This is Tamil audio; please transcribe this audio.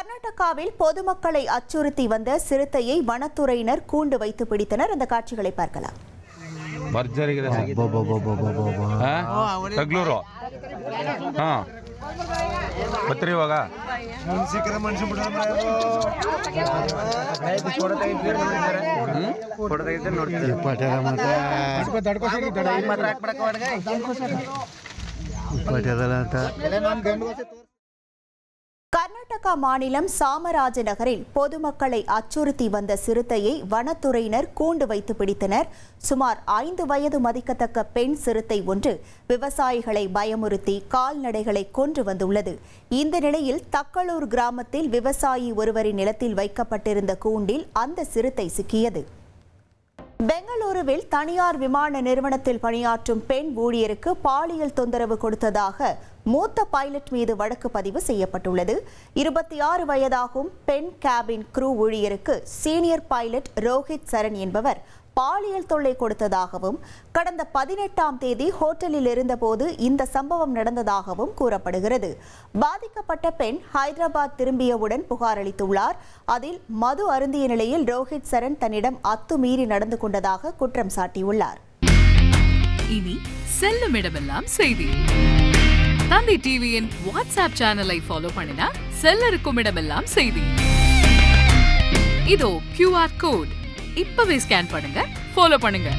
கர்நாடகாவில் பொதுமக்களை அச்சுறுத்தி வந்த சிறுத்தையை வனத்துறையினர் கூண்டு வைத்து பிடித்தனர். அந்த காட்சிகளை பார்க்கலாம். கர்நாடகா மாநிலம் சாமராஜநகரில் பொதுமக்களை அச்சுறுத்தி வந்த சிறுத்தையை வனத்துறையினர் கூண்டு வைத்து பிடித்தனர். சுமார் 5 வயது மதிக்கத்தக்க பெண் சிறுத்தை ஒன்று விவசாயிகளை பயமுறுத்தி கால்நடைகளை கொன்று வந்துள்ளது. இந்த நிலையில் தக்களூர் கிராமத்தில் விவசாயி ஒருவரின் நிலத்தில் வைக்கப்பட்டிருந்த கூண்டில் அந்த சிறுத்தை சிக்கியது. பெங்களூருவில் தனியார் விமான நிறுவனத்தில் பணியாற்றும் பெண் ஊழியருக்கு பாலியல் தொந்தரவு கொடுத்ததாக மூத்த பைலட் மீது வழக்கு பதிவு செய்யப்பட்டுள்ளது. 26 வயதாகும் பெண் கேபின் க்ரூ ஊழியருக்கு சீனியர் பைலட் ரோஹித் சரண் என்பவர் பாலியல் தொல்லை கொடுத்ததாகவும் கடந்த 18ஆம் தேதி ஹோட்டலில் இருந்தபோது இந்த சம்பவம் நடந்ததாகவும் கூறப்படுகிறது. பாதிக்கப்பட்ட பெண் ஹைதராபாத் திரும்பியவுடன் புகார் அளித்துள்ளார். அதில் மது அருந்திய நிலையில் ரோஹித் சரண் தன்னிடம் அத்துமீறி நடந்து கொண்டதாக குற்றம் சாட்டியுள்ளார். இனி செல்லும் இடமெல்லாம் செய்தி. தந்தி டிவியின் வாட்ஸ்அப் சேனலை ஃபாலோ பண்ணினா செல்லருக்கும் இடமெல்லாம் செய்தி. இதோ QR கோட் இப்பவே ஸ்கேன் பண்ணுங்க, ஃபாலோ பண்ணுங்க.